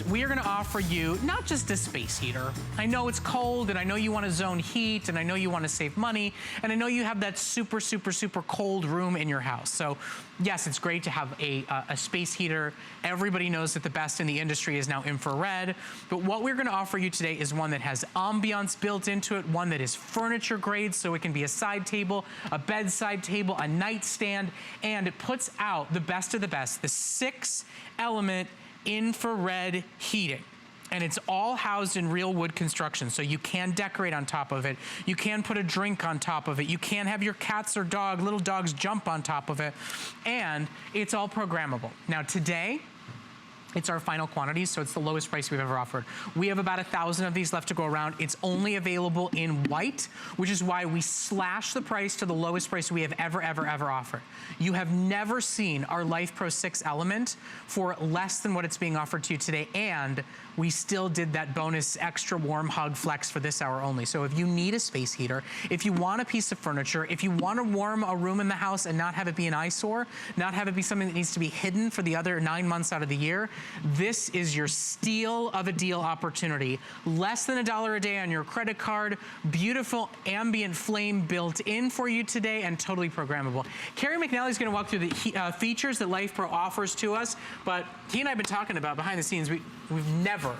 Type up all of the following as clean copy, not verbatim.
We are going to offer you not just a space heater. I know it's cold, and I know you want to zone heat, and I know you want to save money, and I know you have that super, super, super cold room in your house. So yes, it's great to have a space heater. Everybody knows that the best in the industry is now infrared, but what we're going to offer you today is one that has ambiance built into it, one that is furniture grade, so it can be a side table, a bedside table, a nightstand, and it puts out the best of the best, the 6-element infrared heating. And it's all housed in real wood construction, so you can decorate on top of it. You can put a drink on top of it. You can have your cats or little dogs jump on top of it. And it's all programmable. Now today, it's our final quantity, so it's the lowest price we've ever offered. We have about 1,000 of these left to go around. It's only available in white, which is why we slash the price to the lowest price we have ever offered. You have never seen our LifePro 6-Element for less than what it's being offered to you today, and we still did that bonus extra warm hug flex for this hour only. So if you need a space heater, if you want a piece of furniture, if you want to warm a room in the house and not have it be an eyesore, not have it be something that needs to be hidden for the other 9 months out of the year, this is your steal of a deal opportunity. Less than $1 a day on your credit card, beautiful ambient flame built in for you today, and totally programmable. Carrie McNally's gonna walk through the features that LifePro offers to us, but he and I have been talking about behind the scenes, we've never,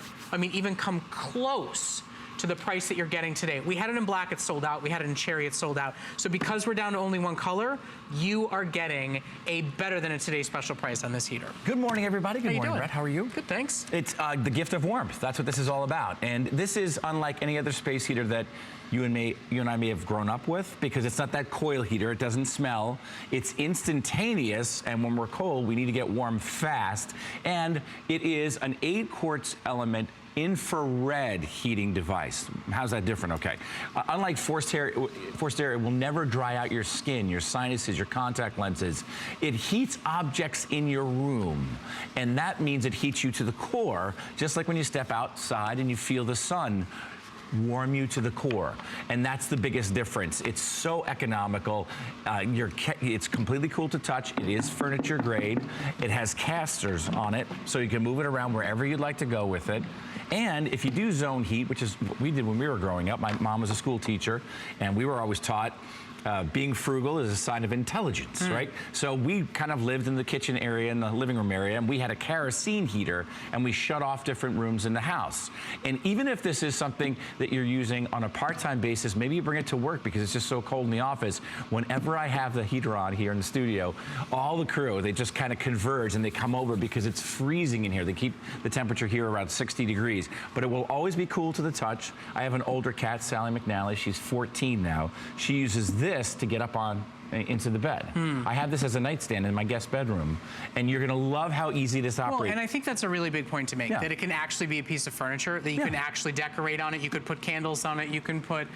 even come close to the price that you're getting today. We had it in black, it's sold out. We had it in cherry, it's sold out. So because we're down to only one color, you are getting a better than a today's special price on this heater. Good morning, everybody. Good morning, Brett. How are you? Good, thanks. It's the gift of warmth. That's what this is all about. And this is unlike any other space heater that you and I may have grown up with, because it's not that coil heater. It doesn't smell. It's instantaneous, and when we're cold, we need to get warm fast. And it is an 8-quarts element infrared heating device. How's that different? Okay. Unlike forced air, it will never dry out your skin, your sinuses, your contact lenses. It heats objects in your room, and that means it heats you to the core, just like when you step outside and you feel the sun warm you to the core. And that's the biggest difference. It's so economical. It's completely cool to touch. It is furniture grade. It has casters on it, so you can move it around wherever you'd like to go with it. And if you do zone heat, which is what we did when we were growing up, my mom was a school teacher, and we were always taught being frugal is a sign of intelligence, right? So we kind of lived in the kitchen area, in the living room area, and we had a kerosene heater, and we shut off different rooms in the house. And even if this is something that you're using on a part-time basis, maybe you bring it to work because it's just so cold in the office. Whenever I have the heater on here in the studio, all the crew, they just kind of converge and they come over because it's freezing in here. They keep the temperature here around 60 degrees, but it will always be cool to the touch. I have an older cat, Sally McNally. She's 14 now. She uses this to get up on into the bed. I have this as a nightstand in my guest bedroom, and you're gonna love how easy this operates. Well, and I think that's a really big point to make, that it can actually be a piece of furniture, that you can actually decorate on it. You could put candles on it. You can put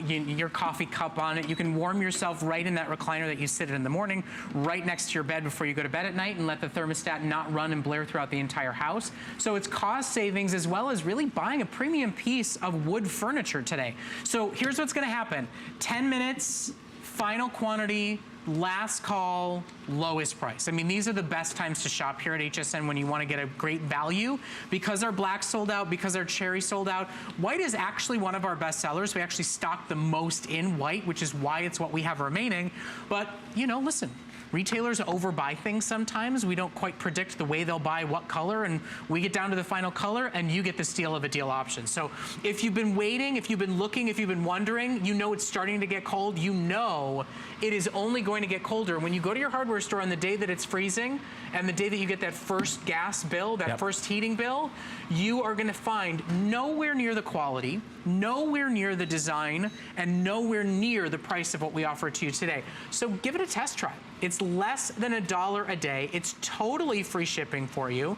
your coffee cup on it. You can warm yourself right in that recliner that you sit in the morning, right next to your bed before you go to bed at night, and let the thermostat not run and blare throughout the entire house. So it's cost savings, as well as really buying a premium piece of wood furniture today. So here's what's gonna happen. 10 minutes, final quantity, last call, lowest price. These are the best times to shop here at HSN when you want to get a great value. Because our black sold out, because our cherry sold out, white is actually one of our best sellers. We actually stock the most in white, which is why it's what we have remaining. But, listen, retailers overbuy things sometimes. We don't quite predict the way they'll buy what color, and we get down to the final color and you get the steal of a deal option. So if you've been waiting, if you've been looking, if you've been wondering, it's starting to get cold, it is only going to get colder. When you go to your hardware store on the day that it's freezing and the day that you get that first gas bill, that first heating bill, you are gonna find nowhere near the quality, nowhere near the design, and nowhere near the price of what we offer to you today. So give it a test drive. It's less than $1 a day. It's totally free shipping for you.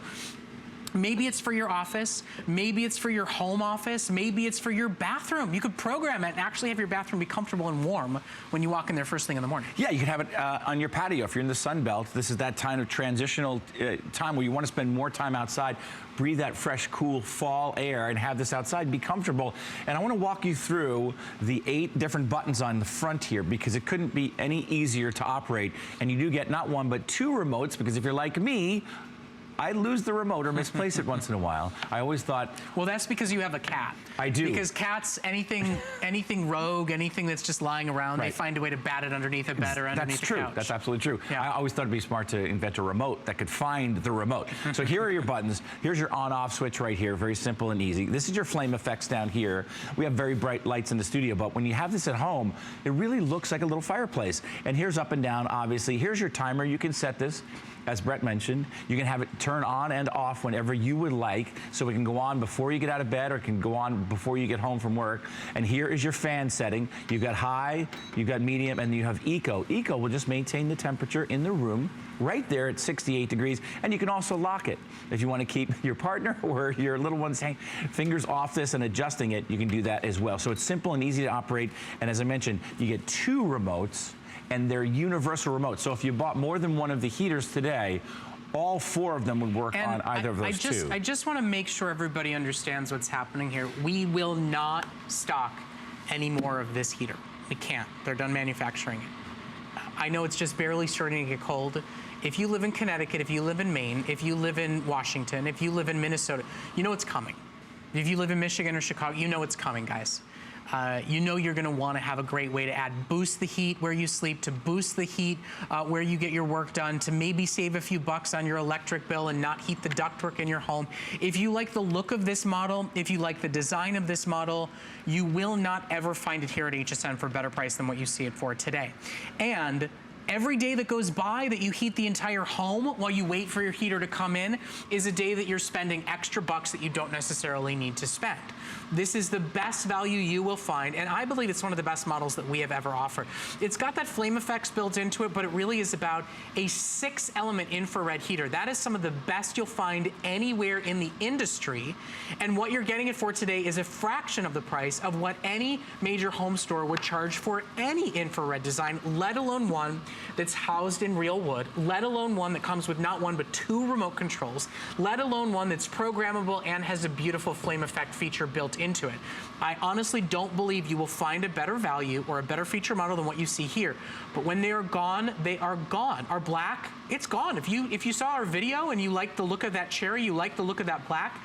Maybe it's for your office, maybe it's for your home office, maybe it's for your bathroom. You could program it and actually have your bathroom be comfortable and warm when you walk in there first thing in the morning. Yeah, you can have it on your patio. If you're in the Sun Belt, this is that time of transitional time where you want to spend more time outside, breathe that fresh, cool fall air and have this outside, be comfortable. And I want to walk you through the 8 different buttons on the front here, because it couldn't be any easier to operate. And you do get not 1, but 2 remotes, because if you're like me, I lose the remote or misplace it once in a while. I always thought... Well, that's because you have a cat. I do. Because cats, anything rogue, anything that's just lying around, they find a way to bat it underneath a bed or underneath the couch. That's true. That's absolutely true. Yeah. I always thought it'd be smart to invent a remote that could find the remote. So here are your buttons. Here's your on-off switch right here. Very simple and easy. This is your FlameFX down here. We have very bright lights in the studio, but when you have this at home, it really looks like a little fireplace. And here's up and down, obviously. Here's your timer. You can set this, as Brett mentioned. You can have it turn on and off whenever you would like, so it can go on before you get out of bed or it can go on before you get home from work. And here is your fan setting. You've got high, you've got medium, and you have eco. Eco will just maintain the temperature in the room right there at 68 degrees, and you can also lock it. If you want to keep your partner or your little one's fingers off this and adjusting it, you can do that as well. So it's simple and easy to operate, and as I mentioned, you get 2 remotes, and they're universal remotes. So if you bought more than one of the heaters today, all 4 of them would work on either of those two. I just want to make sure everybody understands what's happening here. We will not stock any more of this heater. We can't. They're done manufacturing it. I know it's just barely starting to get cold. If you live in Connecticut, if you live in Maine, if you live in Washington, if you live in Minnesota, you know it's coming. If you live in Michigan or Chicago, you know it's coming, guys. You know you're gonna wanna have a great way to boost the heat where you sleep, to boost the heat where you get your work done, to maybe save a few bucks on your electric bill and not heat the ductwork in your home. If you like the look of this model, if you like the design of this model, you will not ever find it here at HSN for a better price than what you see it for today. And every day that goes by that you heat the entire home while you wait for your heater to come in is a day that you're spending extra bucks that you don't necessarily need to spend. This is the best value you will find, and I believe it's one of the best models that we have ever offered. It's got that FlameFX built into it, but it really is about a 6-element infrared heater. That is some of the best you'll find anywhere in the industry, and what you're getting it for today is a fraction of the price of what any major home store would charge for any infrared design, let alone one that's housed in real wood, let alone one that comes with not 1 but 2 remote controls, let alone one that's programmable and has a beautiful flame effect feature built into it. I honestly don't believe you will find a better value or a better feature model than what you see here. But when they are gone, they are gone. Our black, it's gone. If you saw our video and you like the look of that cherry, you like the look of that black,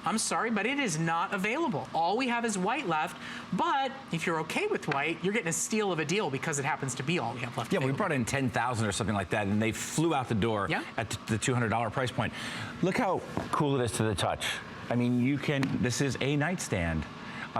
I'm sorry, but it is not available. All we have is white left, but if you're okay with white, you're getting a steal of a deal because it happens to be all we have left. Yeah, available. we brought in 10,000 or something like that, and they flew out the door at the $200 price point. Look how cool it is to the touch. I mean, this is a nightstand.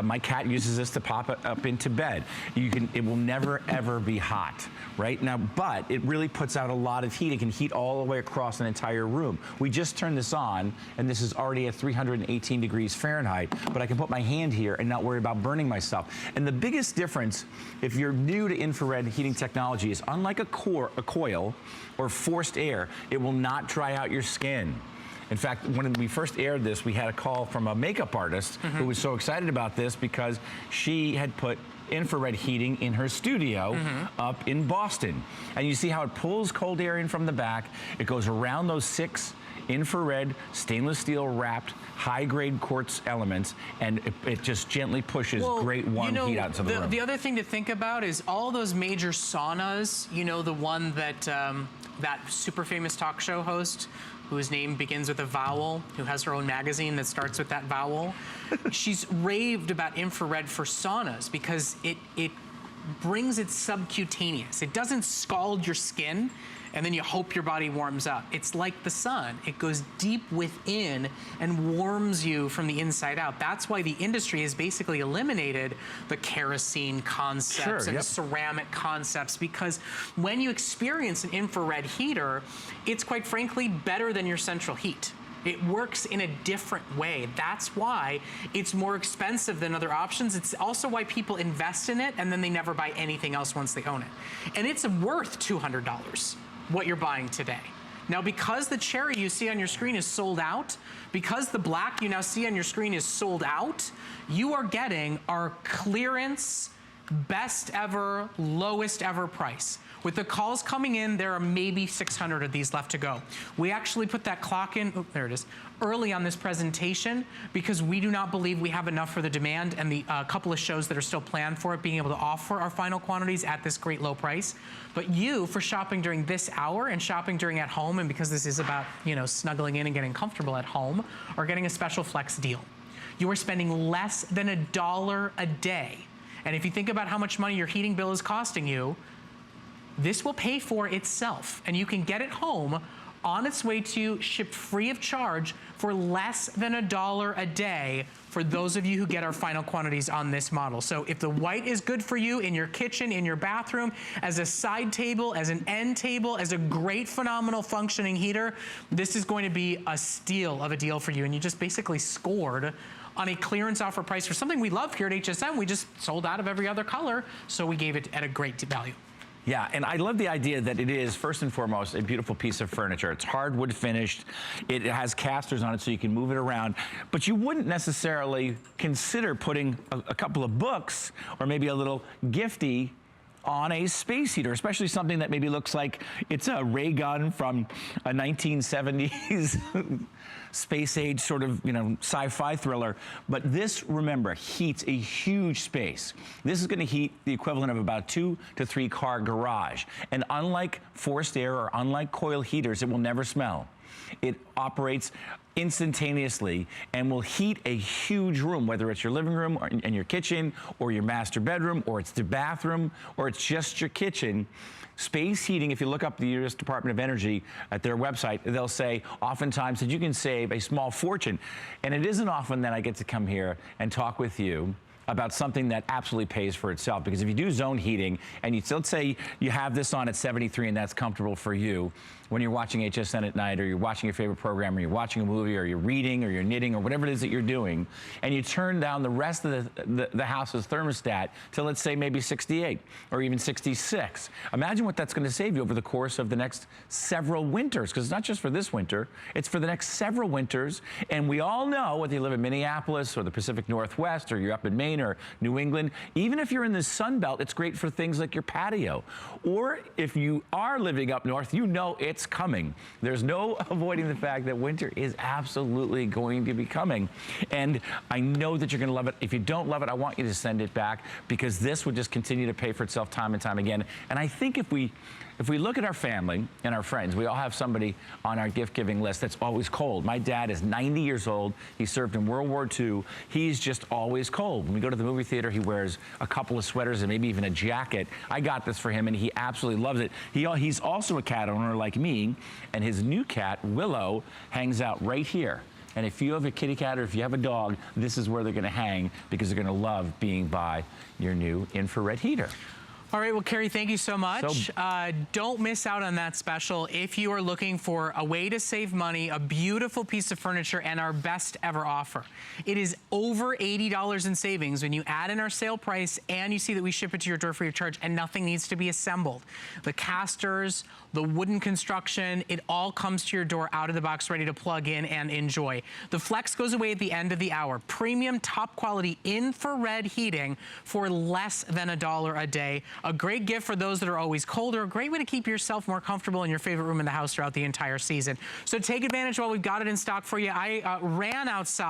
My cat uses this to pop it up into bed. It will never, ever be hot, right? Now, but it really puts out a lot of heat. It can heat all the way across an entire room. We just turned this on, and this is already at 318 degrees Fahrenheit, but I can put my hand here and not worry about burning myself. And the biggest difference, if you're new to infrared heating technology, is unlike a coil or forced air, it will not dry out your skin. In fact, when we first aired this, we had a call from a makeup artist who was so excited about this because she had put infrared heating in her studio up in Boston. And you see how it pulls cold air in from the back. It goes around those 6 infrared stainless steel wrapped high-grade quartz elements, and it just gently pushes great warm heat out into the room. The other thing to think about is all those major saunas, you know, the one that that super famous talk show host whose name begins with a vowel, who has her own magazine that starts with that vowel. She's raved about infrared for saunas because it brings it subcutaneous. It doesn't scald your skin and then you hope your body warms up. It's like the sun. It goes deep within and warms you from the inside out. That's why the industry has basically eliminated the kerosene concepts and the ceramic concepts, because when you experience an infrared heater, it's quite frankly better than your central heat. It works in a different way. That's why it's more expensive than other options. It's also why people invest in it and then they never buy anything else once they own it. And it's worth $200, what you're buying today. Now, because the cherry you see on your screen is sold out, because the black you now see on your screen is sold out, you are getting our clearance, best ever, lowest ever price. With the calls coming in, there are maybe 600 of these left to go. We actually put that clock in, oh, there it is, early on this presentation because we do not believe we have enough for the demand and the couple of shows that are still planned for it, being able to offer our final quantities at this great low price. But you, for shopping during this hour and shopping during at home, and because this is about, you know, snuggling in and getting comfortable at home, are getting a special flex deal. You are spending less than $1 a day. And if you think about how much money your heating bill is costing you, this will pay for itself, and you can get it home on its way to you, shipped free of charge for less than $1 a day for those of you who get our final quantities on this model. So if the white is good for you in your kitchen, in your bathroom, as a side table, as an end table, as a great, phenomenal functioning heater, this is going to be a steal of a deal for you. And you just basically scored on a clearance offer price for something we love here at HSN. We just sold out of every other color, so we gave it at a great value. Yeah, and I love the idea that it is, first and foremost, a beautiful piece of furniture. It's hardwood finished. It has casters on it so you can move it around. But you wouldn't necessarily consider putting a couple of books or maybe a little gifty on a space heater, especially something that maybe looks like it's a ray gun from a 1970s space age sort of, you know, sci-fi thriller. But this, remember, heats a huge space. This is gonna heat the equivalent of about 2 to 3 car garage. And unlike forced air or unlike coil heaters, it will never smell. It operates instantaneously and will heat a huge room, whether it's your living room or in your kitchen or your master bedroom or it's the bathroom or it's just your kitchen. Space heating, if you look up the U.S. Department of Energy at their website, they'll say oftentimes that you can save a small fortune. And it isn't often that I get to come here and talk with you about something that absolutely pays for itself. Because if you do zone heating and let's say you have this on at 73 and that's comfortable for you, when you're watching HSN at night or you're watching your favorite program or you're watching a movie or you're reading or you're knitting or whatever it is that you're doing, and you turn down the rest of the house's thermostat to, let's say, maybe 68 or even 66. Imagine what that's going to save you over the course of the next several winters, because it's not just for this winter, it's for the next several winters. And we all know, whether you live in Minneapolis or the Pacific Northwest or you're up in Maine or New England, even if you're in the Sun Belt, it's great for things like your patio. Or if you are living up north, you know it's coming. There's no avoiding the fact that winter is absolutely going to be coming. And I know that you're going to love it. If you don't love it, I want you to send it back, because this would just continue to pay for itself time and time again. And I think if we look at our family and our friends, we all have somebody on our gift-giving list that's always cold. My dad is 90 years old. He served in World War II. He's just always cold. When we go to the movie theater, he wears a couple of sweaters and maybe even a jacket. I got this for him, and he absolutely loves it. He's also a cat owner like me, and his new cat, Willow, hangs out right here. And if you have a kitty cat or if you have a dog, this is where they're going to hang, because they're going to love being by your new infrared heater. All right, well, Carrie, thank you so much. Don't miss out on that special. If you are looking for a way to save money, a beautiful piece of furniture, and our best ever offer. It is over $80 in savings when you add in our sale price and you see that we ship it to your door free of charge and nothing needs to be assembled. The casters, the wooden construction, it all comes to your door out of the box, ready to plug in and enjoy. The flex goes away at the end of the hour. Premium, top quality infrared heating for less than $1 a day. A great gift for those that are always colder. A great way to keep yourself more comfortable in your favorite room in the house throughout the entire season. So take advantage while we've got it in stock for you. I ran outside.